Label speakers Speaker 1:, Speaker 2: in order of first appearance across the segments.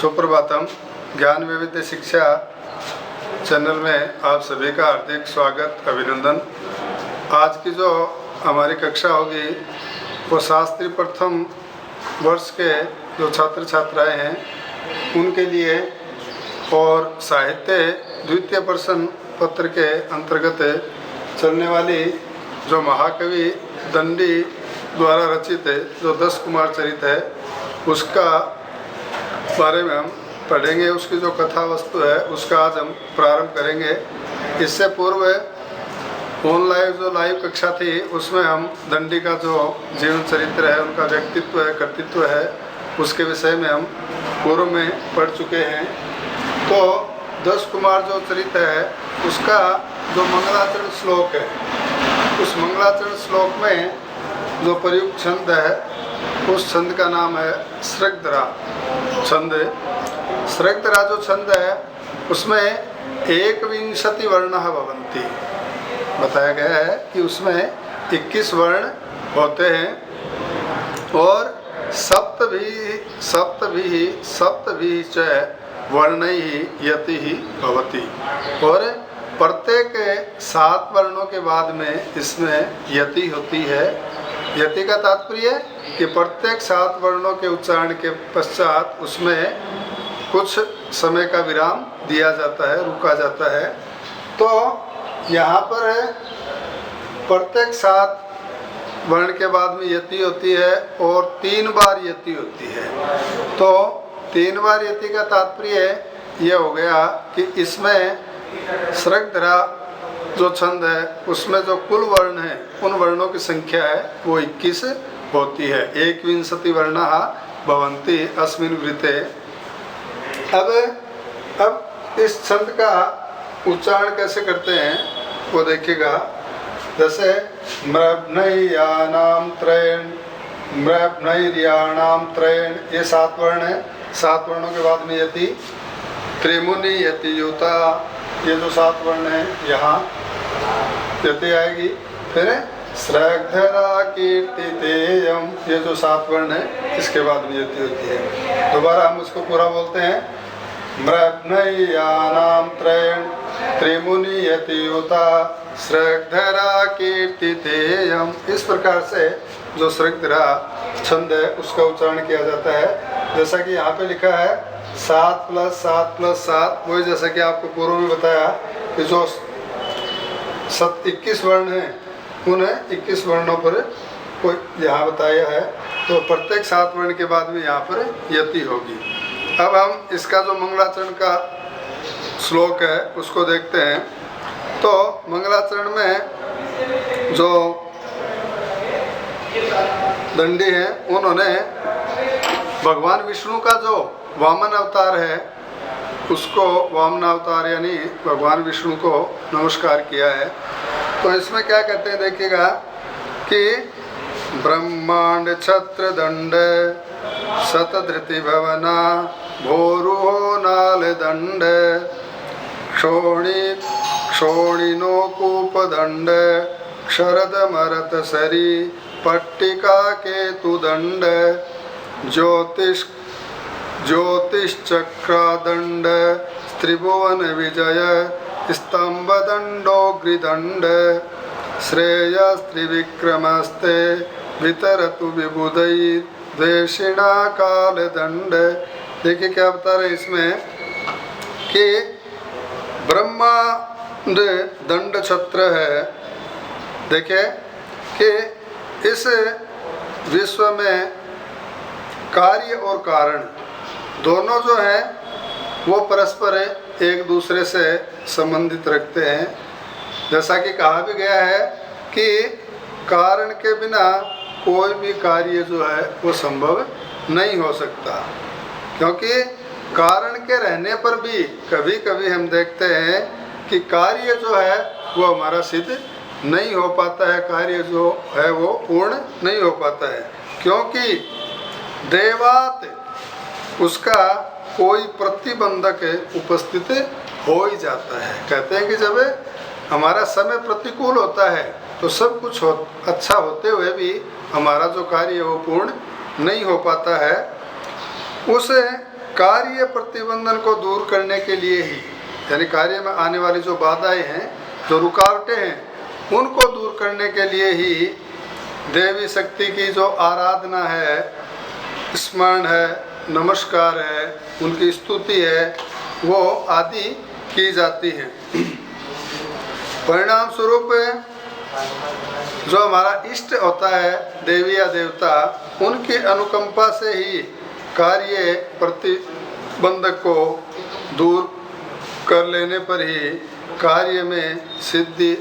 Speaker 1: सुप्रभातम। ज्ञान वैविध्य शिक्षा चैनल में आप सभी का हार्दिक स्वागत, अभिनंदन। आज की जो हमारी कक्षा होगी वो शास्त्री प्रथम वर्ष के जो छात्र छात्राएं हैं उनके लिए और साहित्य द्वितीय प्रश्न पत्र के अंतर्गत चलने वाली जो महाकवि दंडी द्वारा रचित जो 10 कुमार चरित है उसका बारे में हम पढ़ेंगे। उसकी जो कथा वस्तु है उसका आज हम प्रारंभ करेंगे। इससे पूर्व ऑनलाइन जो लाइव कक्षा थी उसमें हम दंडी का जो जीवन चरित्र है, उनका व्यक्तित्व है, कर्तृत्व है, उसके विषय में हम पूर्व में पढ़ चुके हैं। तो 10 कुमार जो चरित्र है उसका जो मंगलाचरण श्लोक है, उस मंगलाचरण श्लोक में जो प्रयुक्त छंद है उस छंद का नाम है सृगधरा छंद। सृगधरा जो छंद है उसमें 21 वर्ण भवन्ति, बताया गया है कि उसमें 21 वर्ण होते हैं और सप्तभी च वर्णैः यति ही भवति, और प्रत्येक 7 वर्णों के बाद में इसमें यति होती है। यति का तात्पर्य कि प्रत्येक 7 वर्णों के उच्चारण के पश्चात उसमें कुछ समय का विराम दिया जाता है, रुका जाता है। तो यहाँ पर प्रत्येक 7 वर्ण के बाद में यति होती है और 3 बार यति होती है। तो 3 बार यति का तात्पर्य यह हो गया कि इसमें सृगधरा जो छंद है उसमें जो कुल वर्ण है उन वर्णों की संख्या है वो 21 होती है। 21 वर्णाः भवन्ति अस्मिन् वृत्ते। अब इस छंद का उच्चारण कैसे करते हैं वो देखिएगा। जैसे मृभ्नैयानां त्रयेण, मृभ्नैर्याणां त्रयेण, ये 7 वर्ण है। 7 वर्णों के बाद में यति। त्रिमुनि यति युता, ये जो 7 वर्ण है यहाँ यति आएगी। फिर सृगधरा कीर्तितेयम, ये जो 7 वर्ण है इसके बाद में यति होती है। दोबारा हम उसको पूरा बोलते हैं। मृभ्नैयानां त्रयेण त्रिमुनि यति युता सृगधरा कीर्तितेयम। इस प्रकार से जो सृगधरा छंद है उसका उच्चारण किया जाता है। जैसा कि यहाँ पे लिखा है 7 + 7 + 7, वही जैसा कि आपको पूर्व में बताया कि जो 21 वर्ण हैं उन्हें 21 वर्णों पर कोई यहाँ बताया है। तो प्रत्येक 7 वर्ण के बाद में यहाँ पर यति होगी। अब हम इसका जो मंगलाचरण का श्लोक है उसको देखते हैं। तो मंगलाचरण में जो दंडी हैं उन्होंने भगवान विष्णु का जो वामन अवतार है उसको, वामन अवतार यानी भगवान विष्णु को नमस्कार किया है। तो इसमें क्या कहते हैं देखिएगा कि ब्रह्मांड छत्र दंड शतधृति भवना भोरुहो नाल दंड क्षोणिनो कूप दंड शरद मरत सरी पट्टिका केतु दंड ज्योतिश्चक्रादंड त्रिभुवन विजय स्तंभ दंडोग्रिदंड श्रेयस्त्रिविक्रमस्ते वितरतु विबुधैर् देशिणा काल दंड। देखिए क्या बता रहे इसमें कि ब्रह्मांड दंड छत्र है। देखिए कि इस विश्व में कार्य और कारण दोनों जो है वो परस्पर एक दूसरे से संबंधित रखते हैं। जैसा कि कहा भी गया है कि कारण के बिना कोई भी कार्य जो है वो संभव नहीं हो सकता, क्योंकि कारण के रहने पर भी कभी कभी हम देखते हैं कि कार्य जो है वो हमारा सिद्ध नहीं हो पाता है, कार्य जो है वो पूर्ण नहीं हो पाता है, क्योंकि देवात उसका कोई प्रतिबंधक उपस्थित हो ही जाता है। कहते हैं कि जब हमारा समय प्रतिकूल होता है तो सब कुछ अच्छा होते हुए भी हमारा जो कार्य है वो पूर्ण नहीं हो पाता है। उस कार्य प्रतिबंधन को दूर करने के लिए ही, यानी कार्य में आने वाली जो बाधाएं हैं, जो रुकावटें हैं, उनको दूर करने के लिए ही देवी शक्ति की जो आराधना है, स्मरण है, नमस्कार है, उनकी स्तुति है, वो आदि की जाती है। परिणाम स्वरूप जो हमारा इष्ट होता है, देवी या देवता, उनकी अनुकंपा से ही कार्य प्रतिबंधक को दूर कर लेने पर ही कार्य में सिद्धि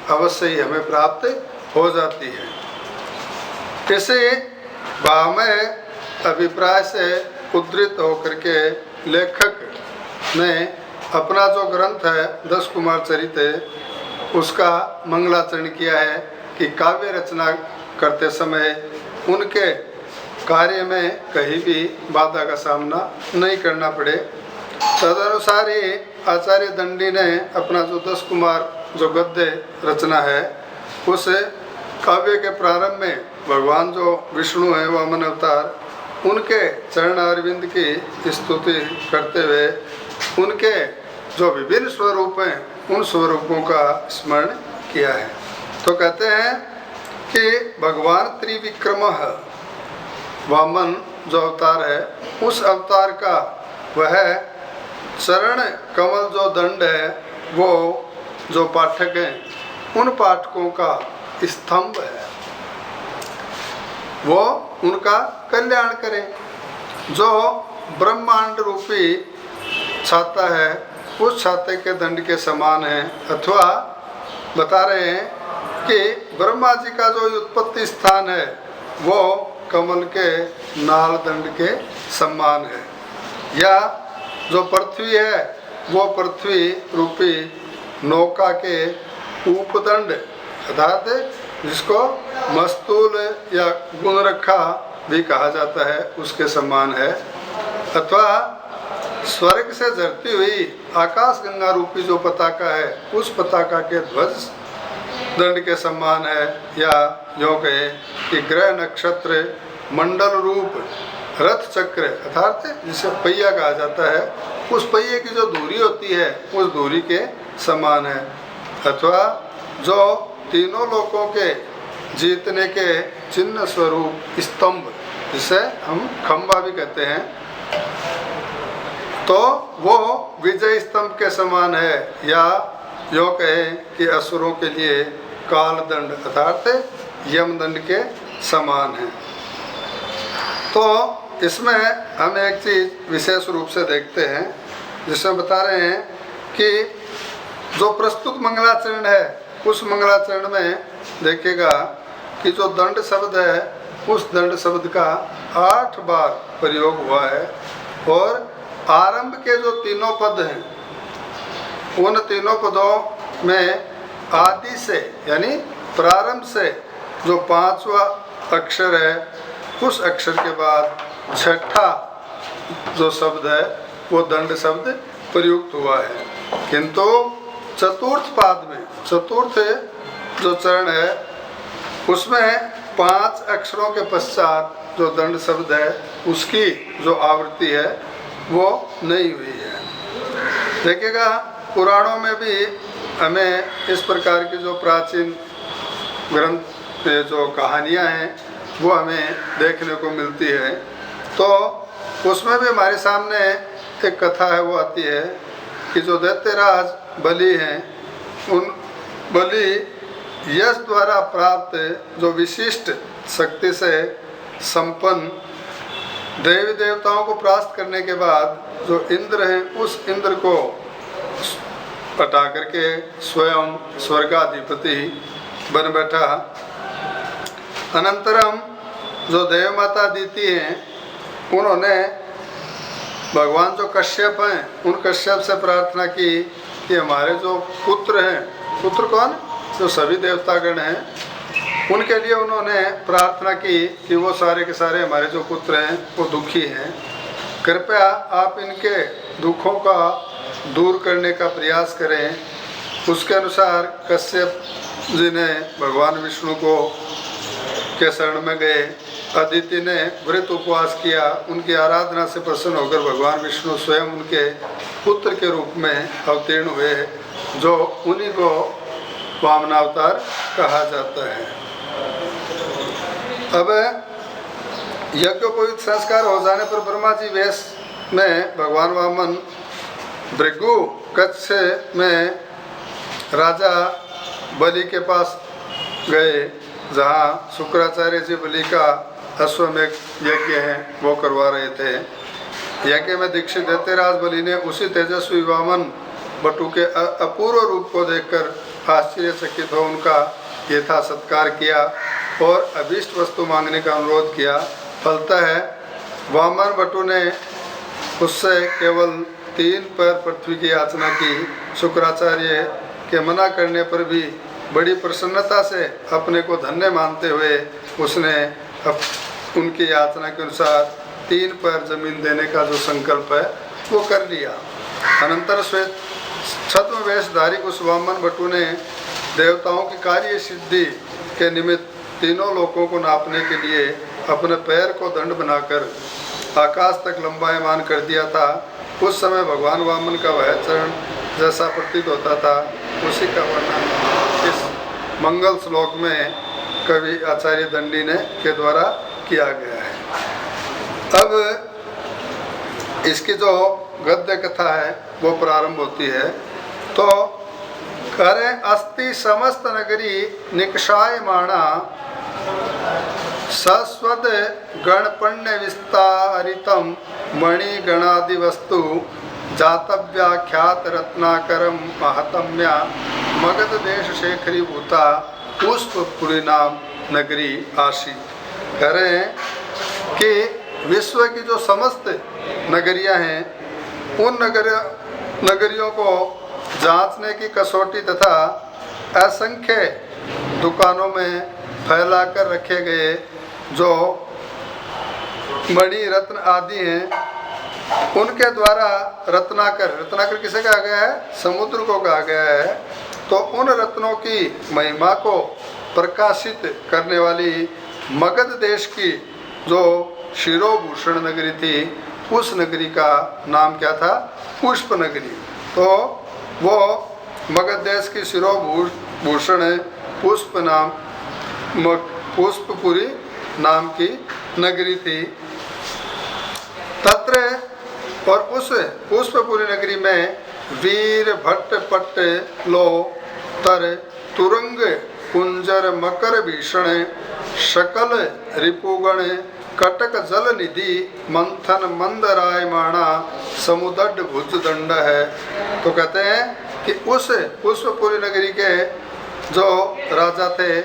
Speaker 1: अवश्य ही हमें प्राप्त हो जाती है। इसे भावमय अभिप्राय से उद्धृत होकर के लेखक ने अपना जो ग्रंथ है 10 कुमार चरित, उसका मंगलाचरण किया है कि काव्य रचना करते समय उनके कार्य में कहीं भी बाधा का सामना नहीं करना पड़े। तदनुसार ही आचार्य दंडी ने अपना जो 10 कुमार जो गद्य रचना है, उस काव्य के प्रारंभ में भगवान जो विष्णु है, वामन अवतार, उनके चरण अरविंद की स्तुति करते हुए उनके जो विभिन्न स्वरूप हैं, उन स्वरूपों का स्मरण किया है। तो कहते हैं कि भगवान त्रिविक्रमः वामन जो अवतार है, उस अवतार का वह चरण कमल जो दंड है, वो जो पाठक हैं, उन पाठकों का स्तंभ है, वो उनका कल्याण करें। जो ब्रह्मांड रूपी छाता है, उस छाते के दंड के समान है, अथवा बता रहे हैं कि ब्रह्मा जी का जो उत्पत्ति स्थान है, वो कमल के नाल दंड के समान है। या जो पृथ्वी है, वो पृथ्वी रूपी नौका के उपदंड, अर्थात जिसको मस्तूल या गुणरखा भी कहा जाता है, उसके समान है। अथवा स्वर्ग से झरती हुई आकाश गंगा रूपी जो पताका है, उस पताका के ध्वज दंड के समान है। या यूँ कहे कि ग्रह नक्षत्र मंडल रूप रथ चक्र, अर्थात जिसे पहिया कहा जाता है, उस पहिए की जो दूरी होती है, उस दूरी के समान है। अथवा जो तीनों लोकों के जीतने के चिन्ह स्वरूप स्तंभ, जिसे हम खंबा भी कहते हैं, तो वो विजय स्तंभ के समान है। या यूँ कहें कि असुरों के लिए कालदंड, अर्थात यमदंड के समान है। तो इसमें हम एक चीज़ विशेष रूप से देखते हैं, जिसमें बता रहे हैं कि जो प्रस्तुत मंगलाचरण है, उस मंगलाचरण में देखिएगा कि जो दंड शब्द है, उस दंड शब्द का 8 बार प्रयोग हुआ है। और आरंभ के जो तीनों पद हैं, उन तीनों पदों में आदि से, यानी प्रारंभ से जो 5वां अक्षर है, उस अक्षर के बाद 6ठा जो शब्द है, वो दंड शब्द प्रयुक्त हुआ है। किंतु चतुर्थ पाद में, चतुर्थ जो चरण है, उसमें 5 अक्षरों के पश्चात जो दंड शब्द है, उसकी जो आवृत्ति है, वो नहीं हुई है। देखिएगा पुराणों में भी हमें इस प्रकार की जो प्राचीन ग्रंथ पे जो कहानियाँ हैं, वो हमें देखने को मिलती है। तो उसमें भी हमारे सामने एक कथा है, वो आती है कि जो दैत्यराज बलि हैं, उन बलि यश द्वारा प्राप्त जो विशिष्ट शक्ति से संपन्न देवी देवताओं को प्राप्त करने के बाद जो इंद्र हैं, उस इंद्र को हटा करके स्वयं स्वर्गाधिपति बन बैठा। अनंतरम जो देव माता दीति हैं, उन्होंने भगवान जो कश्यप हैं, उन कश्यप से प्रार्थना की कि हमारे जो पुत्र हैं, पुत्र कौन, जो सभी देवतागण हैं, उनके लिए उन्होंने प्रार्थना की कि वो सारे के सारे हमारे जो पुत्र हैं, वो दुखी हैं, कृपया आप इनके दुखों का दूर करने का प्रयास करें। उसके अनुसार कश्यप जी ने भगवान विष्णु को के शरण में गए अदिति ने व्रत उपवास किया। उनकी आराधना से प्रसन्न होकर भगवान विष्णु स्वयं उनके पुत्र के रूप में अवतीर्ण हुए, जो उन्हीं को वामनावतार कहा जाता है। अब यज्ञोपवीत संस्कार हो जाने पर ब्रह्मा जी वेश में भगवान वामन भृगु कच्छ में राजा बलि के पास गए, जहाँ शुक्राचार्य जी बलि का अश्वमेध यज्ञ है वो करवा रहे थे। यज्ञ में दीक्षित दैत्यराज बलि ने उसी तेजस्वी वामन बटु के अपूर्व रूप को देखकर आश्चर्यचकित हो उनका यथा सत्कार किया और अभीष्ट वस्तु मांगने का अनुरोध किया। फलतः है वामन बटु ने उससे केवल 3 पैर पृथ्वी की याचना की। शुक्राचार्य के मना करने पर भी बड़ी प्रसन्नता से अपने को धन्य मानते हुए उसने उनकी याचना के अनुसार 3 पैर जमीन देने का जो संकल्प है वो कर लिया। अनंतर श्वेत छद्म वेशधारी उस वामन बटु ने देवताओं की कार्य सिद्धि के निमित्त तीनों लोकों को नापने के लिए अपने पैर को दंड बनाकर आकाश तक लंबायमान कर दिया था। उस समय भगवान वामन का वह चरण जैसा प्रतीत होता था, उसी का वर्णन इस मंगल श्लोक में कवि आचार्य दंडी ने के द्वारा किया गया है। अब इसकी जो गद्य कथा है वो प्रारंभ होती है। तो करे अस्ति समस्त नगरी निकषायमाणा सस्वद गणपण्य विस्तारितम मणिगणादि वस्तु जातव्याख्यात रत्नाकरम महतम्या मगध देश शेखरी भूता पुष्पपुरी नाम नगरी आशी। कह रहे हैं कि विश्व की जो समस्त नगरियां हैं उन नगरियों को जांचने की कसौटी तथा असंख्य दुकानों में फैलाकर रखे गए जो मणि रत्न आदि हैं, उनके द्वारा रत्नाकर किसे कहा गया है? समुद्र को कहा गया है। तो उन रत्नों की महिमा को प्रकाशित करने वाली मगध देश की जो शिरोभूषण नगरी थी, उस नगरी का नाम क्या था? पुष्प नगरी। तो वो मगध देश की शिरोभूषण पुष्पपुरी नाम की नगरी थी। तत्र और उस पुष्पपुरी नगरी में वीर भट्ट पट्ट लो तर तुरंग कुंजर मकर भीषण शकल रिपुगण कटक जल निधि मंथन मंदरायमाणा समुदड भुज दंड है। तो कहते हैं कि उस पुष्पपुरी नगरी के जो राजा थे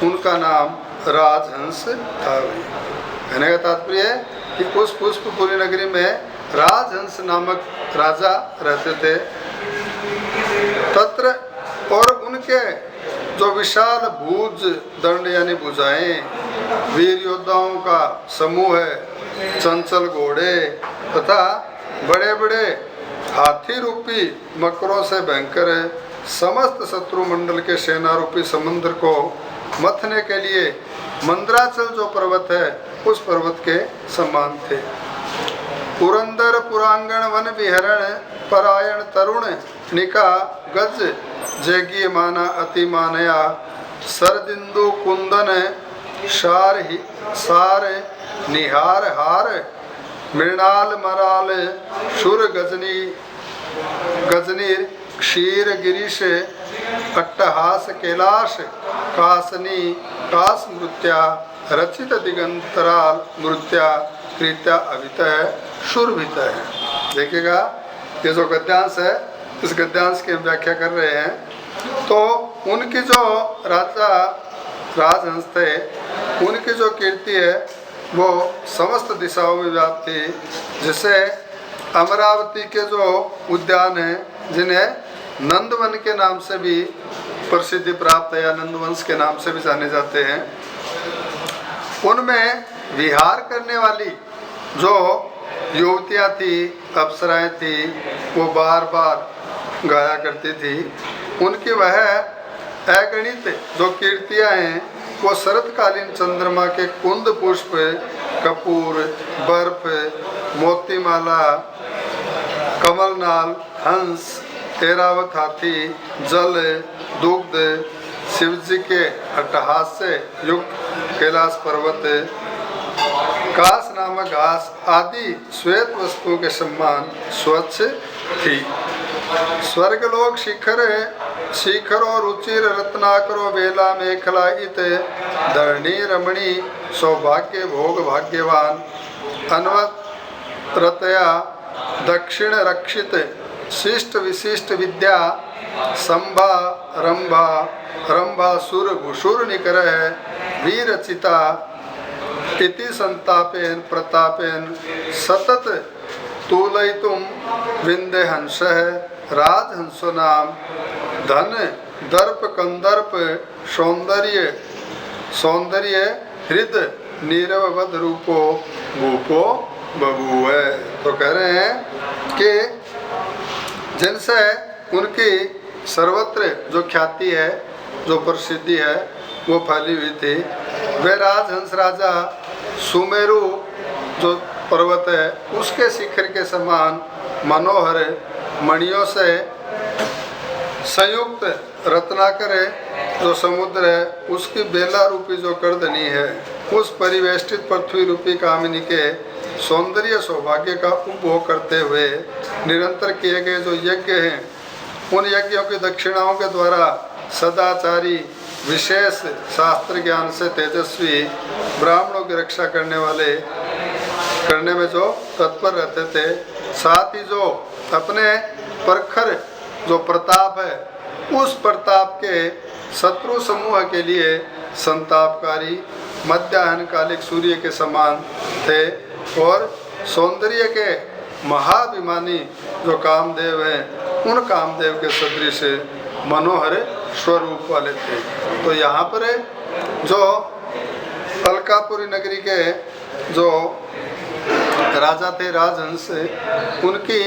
Speaker 1: उनका नाम राजहंस था। कहने का तात्पर्य है कि उस पुष्पपुरी नगरी में राजहंस नामक राजा रहते थे। तत्र और उनके जो विशाल भुज दंड यानी भुजाएं, वीर योद्धाओं का समूह है, चंचल घोड़े तथा बड़े बड़े हाथी रूपी मकरों से भयंकर समस्त शत्रु मंडल के सेना रूपी समुद्र को मथने के लिए मंद्राचल जो पर्वत है उस पर्वत के समान थे। पुरंदर पुरांगण वन विहरण परायण तरुण निका गज जैगी माना अति मानया सरदिंदु कुंदन सार निहार हार मृणाल मराल शुर गजनीर क्षीर गिरीश अट्टहास कैलाश कासनी कास नृत्या रचित दिगंतराल नृत्या कृत्या अभित है शुरभित है। देखिएगा ये जो गद्यांश है, इस गद्यांश की हम व्याख्या कर रहे हैं। तो उनकी जो राजहंस थे, उनकी जो कीर्ति है वो समस्त दिशाओं में व्याप्त थी, जिससे अमरावती के जो उद्यान हैं जिन्हें नंदवन के नाम से भी प्रसिद्धि प्राप्त है या नंदवंश के नाम से भी जाने जाते हैं, उनमें विहार करने वाली जो युवतियाँ थी, अप्सराएं थी, वो बार बार गाया करती थी। उनकी वह अगणित जो कीर्तियाँ हैं वो शरतकालीन चंद्रमा के कुंद पुष्प, कपूर, बर्फ, मोतीमाला, कमलनाल, हंस, ऐरावत हाथी, जल, दुग्ध, शिवजी के अट्टहास से युक्त कैलाश पर्वत, काश नामक घास आदि श्वेत वस्तुओं के समान स्वच्छ थी। स्वर्गलोक शिखर और रुचिर रत्नाकरो बेला मेखला इत धरणी रमणी सौभाग्य भोग भाग्यवान अनवरतया दक्षिण रक्षित शिष्ट विशिष्ट विद्या संभा रंभा रंभा सुर भूषुर निकरह वीरचिता इति संतापेन प्रतापेन सतत तूलयितुम विंदे हंसः राजहंसो नाम धन दर्प कंदर्प सौंदर्य हृद नीरववद रूपो भूपो बबुए। तो कह रहे हैं कि जिनसे उनकी सर्वत्र जो ख्याति है, जो प्रसिद्धि है, वो फैली हुई थी। वे राजहंस राजा सुमेरु जो पर्वत है उसके शिखर के समान मनोहर मणियों से संयुक्त रत्नाकर जो समुद्र है उसकी बेला रूपी जो कर्दनी है, उस परिवेष्टित पृथ्वी रूपी कामिनी के सौंदर्य सौभाग्य का उपभोग करते हुए निरंतर किए गए जो यज्ञ हैं, उन यज्ञों की दक्षिणाओं के द्वारा सदाचारी विशेष शास्त्र ज्ञान से तेजस्वी ब्राह्मणों की रक्षा करने में जो तत्पर रहते थे, साथ ही जो अपने प्रखर जो प्रताप है उस प्रताप के शत्रु समूह के लिए संतापकारी मध्याह्नकालिक सूर्य के समान थे और सौंदर्य के महाभिमानी जो कामदेव हैं उन कामदेव के सदृश मनोहर स्वरूप वाले थे। तो यहाँ पर जो अलकापुरी नगरी के जो राजा थे राजहंस, उनकी